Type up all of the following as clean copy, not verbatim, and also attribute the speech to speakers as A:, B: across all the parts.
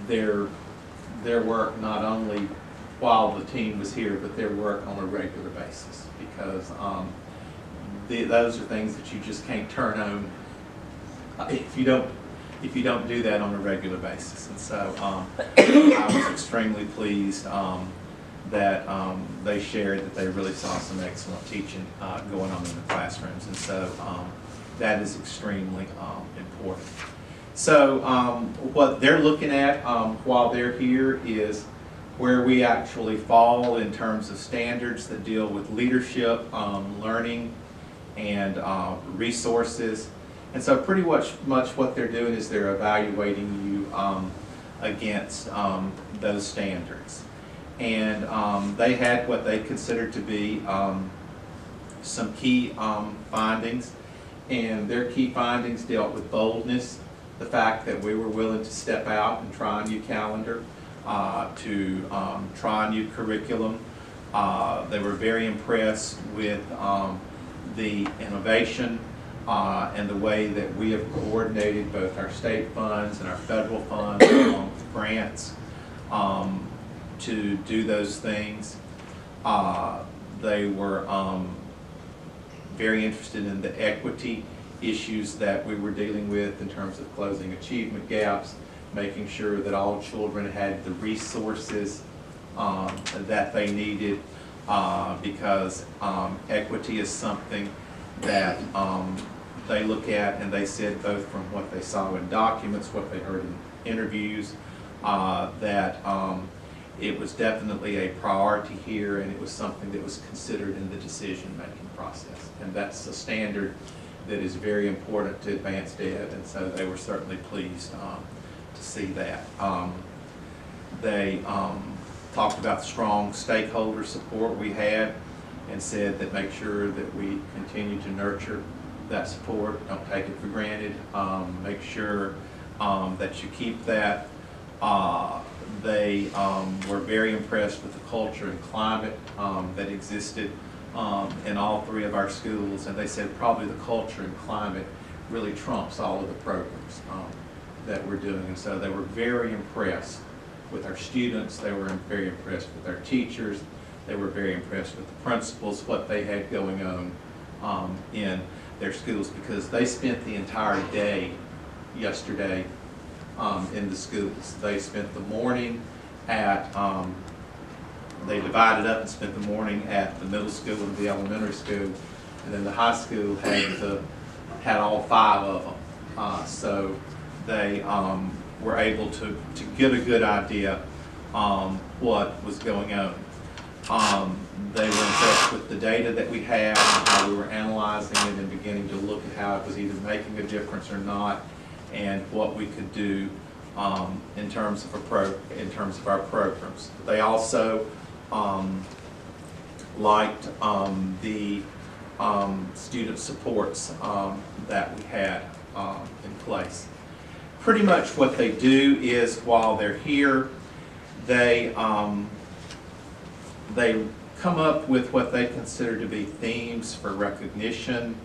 A: their work not only while the team was here, but their work on a regular basis, because those are things that you just can't turn on if you don't do that on a regular basis. And so I was extremely pleased that they shared that they really saw some excellent teaching going on in the classrooms, and so that is extremely important. So what they're looking at while they're here is where we actually fall in terms of standards that deal with leadership, learning, and resources. And so pretty much what they're doing is they're evaluating you against those standards. And they had what they considered to be some key findings. And their key findings dealt with boldness, the fact that we were willing to step out and try a new calendar, to try a new curriculum. They were very impressed with the innovation and the way that we have coordinated both our state funds and our federal funds along with grants to do those things. They were very interested in the equity issues that we were dealing with in terms of closing achievement gaps, making sure that all children had the resources that they needed, because equity is something that they look at, and they said both from what they saw in documents, what they heard in interviews, that it was definitely a priority here, and it was something that was considered in the decision-making process. And that's a standard that is very important to advanced ed, and so they were certainly pleased to see that. They talked about the strong stakeholder support we had, and said that make sure that we continue to nurture that support, don't take it for granted, make sure that you keep that. They were very impressed with the culture and climate that existed in all three of our schools, and they said probably the culture and climate really trumps all of the programs that we're doing. And so they were very impressed with our students, they were very impressed with our teachers, they were very impressed with the principals, what they had going on in their schools, because they spent the entire day yesterday in the schools. They spent the morning at, they divided up and spent the morning at the middle school and the elementary school, and then the high school had all 5 of them. So they were able to get a good idea what was going on. They were impressed with the data that we had, and how we were analyzing it and beginning to look at how it was either making a difference or not, and what we could do in terms of our programs. They also liked the student supports that we had in place. Pretty much what they do is, while they're here, they come up with what they consider to be themes for recognition,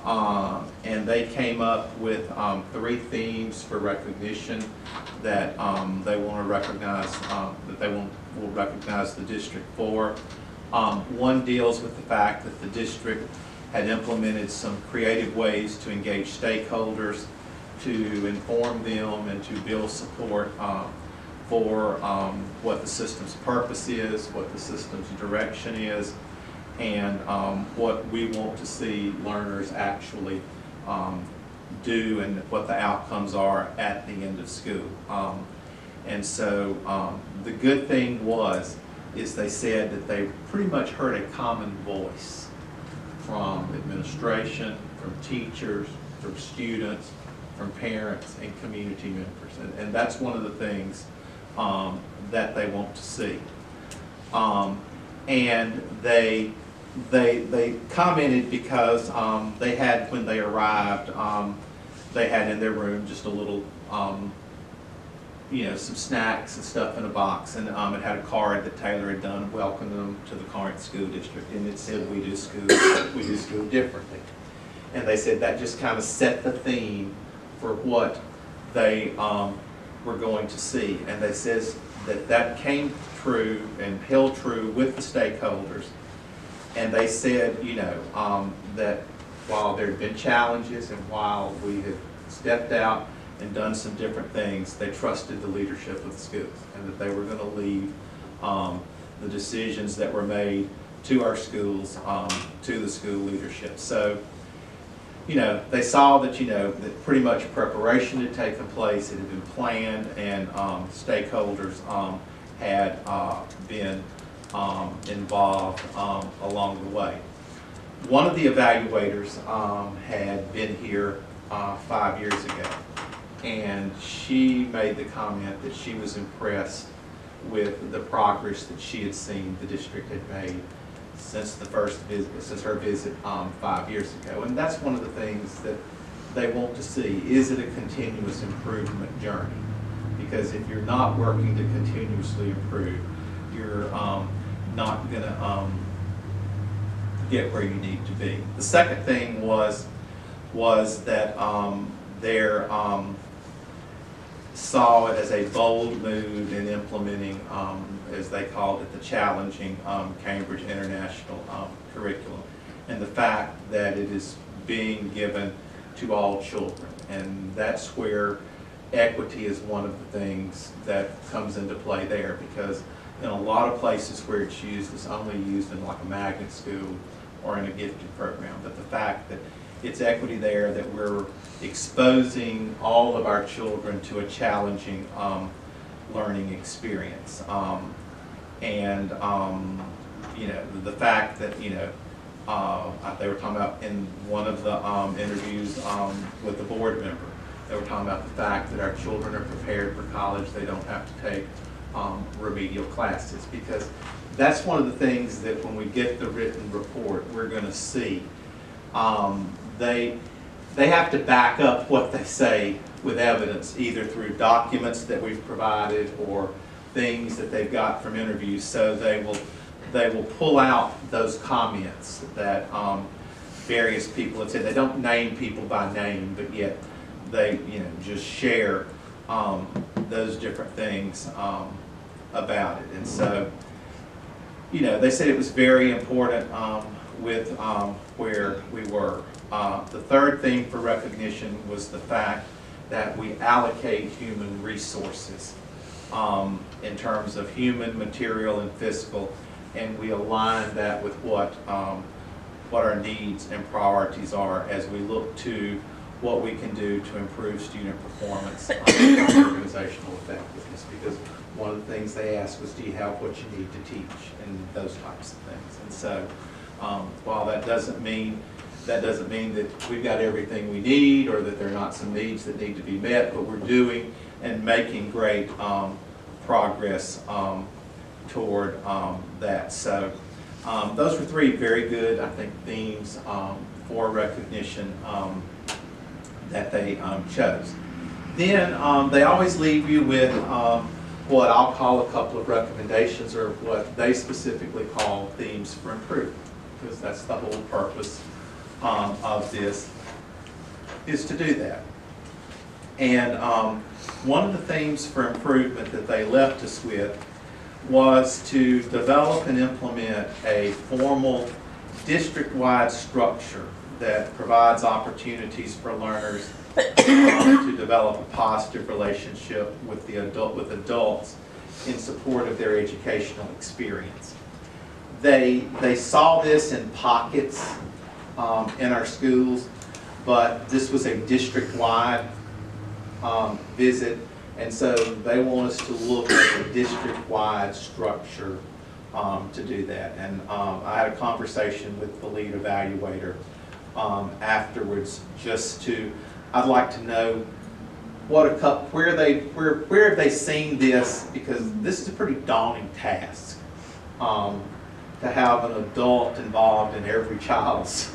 A: and they came up with 3 themes for recognition that they want to recognize, that they will recognize the district for. One deals with the fact that the district had implemented some creative ways to engage stakeholders, to inform them and to build support for what the system's purpose is, what the system's direction is, and what we want to see learners actually do, and what the outcomes are at the end of school. And so the good thing is they said that they pretty much heard a common voice from administration, from teachers, from students, from parents and community members, and that's one of the things that they want to see. And they commented because they had, when they arrived, they had in their room just a little, some snacks and stuff in a box, and it had a card that Taylor had done welcoming them to the Corinth School District, and it said, we do school differently. And they said that just kind of set the theme for what they we're going to see. And they says that came true and held true with the stakeholders. And they said, you know, that while there had been challenges and while we had stepped out and done some different things, they trusted the leadership of the schools and that they were going to leave the decisions that were made to our schools, to the school leadership. So, you know, they saw that, you know, that pretty much preparation had taken place, it had been planned, and stakeholders had been involved along the way. One of the evaluators had been here 5 years ago, and she made the comment that she was impressed with the progress that she had seen the district had made since the first visit, since her visit 5 years ago. And that's one of the things that they want to see. Is it a continuous improvement journey? Because if you're not working to continuously improve, you're not going to get where you need to be. The second thing was that their saw it as a bold move in implementing, as they called it, the challenging Cambridge International curriculum, and the fact that it is being given to all children. And that's where equity is one of the things that comes into play there, because in a lot of places where it's used, it's only used in like a magnet school or in a gifted program. But the fact that it's equity there, that we're exposing all of our children to a challenging learning experience. You know, the fact that, you know, they were talking about in one of the interviews with the board member, they were talking about the fact that our children are prepared for college. They don't have to take remedial classes, because that's one of the things that when we get the written report, we're going to see. They have to back up what they say with evidence, either through documents that we've provided or things that they've got from interviews. So they will pull out those comments that various people have said. They don't name people by name, but yet they, you know, just share those different things about it. And so, you know, they said it was very important with where we were. The third thing for recognition was the fact that we allocate human resources in terms of human, material, and fiscal, and we align that with what our needs and priorities are as we look to what we can do to improve student performance and organizational effectiveness. Because one of the things they asked was, do you have what you need to teach, and those types of things. And so while that doesn't mean that we've got everything we need or that there are not some needs that need to be met, but we're doing and making great progress toward that. So those were three very good, I think, themes for recognition that they chose. Then they always leave you with what I'll call a couple of recommendations, or what they specifically call themes for improvement, because that's the whole purpose of this, is to do that. And one of the themes for improvement that they left us with was to develop and implement a formal district-wide structure that provides opportunities for learners to develop a positive relationship with adults in support of their educational experience. They saw this in pockets in our schools, but this was a district-wide visit, and so they want us to look at a district-wide structure to do that. And I had a conversation with the lead evaluator afterwards, just to, I'd like to know where have they seen this, because this is a pretty daunting task to have an adult involved in every child's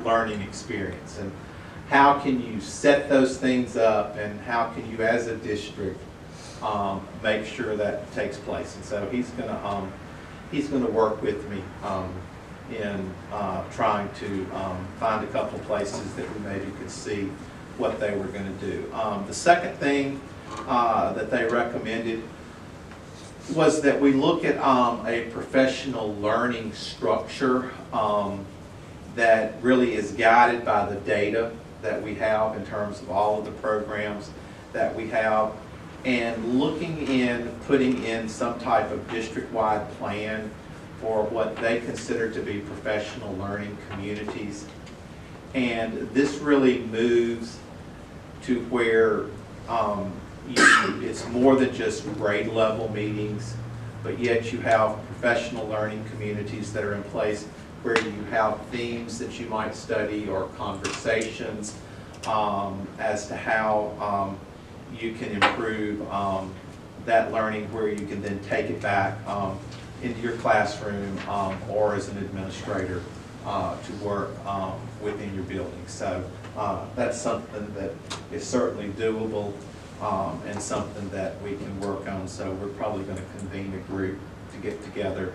A: learning experience. And how can you set those things up, and how can you as a district make sure that takes place? And so he's going to work with me in trying to find a couple places that we maybe could see what they were going to do. The second thing that they recommended was that we look at a professional learning structure that really is guided by the data that we have in terms of all of the programs that we have, and looking in, putting in some type of district-wide plan for what they consider to be professional learning communities. And this really moves to where it's more than just grade level meetings, but yet you have professional learning communities that are in place where you have themes that you might study or conversations as to how you can improve that learning, where you can then take it back into your classroom or as an administrator to work within your building. So that's something that is certainly doable and something that we can work on. So we're probably going to convene a group to get together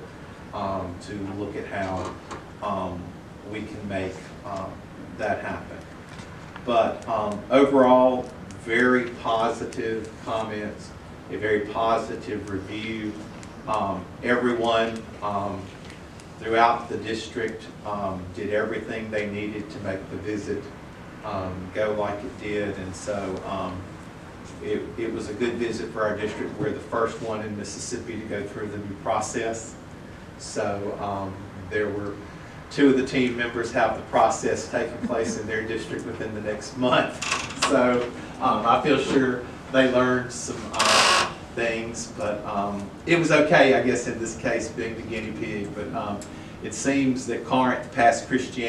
A: to look at how we can make that happen. But overall, very positive comments, a very positive review. Everyone throughout the district did everything they needed to make the visit go like it did, and so it was a good visit for our district. We're the first one in Mississippi to go through the new process. So there were 2 of the team members have the process taking place in their district within the next month. So I feel sure they learned some things, but it was okay, I guess, in this case, being the guinea pig. But it seems that Corinth passed Christianity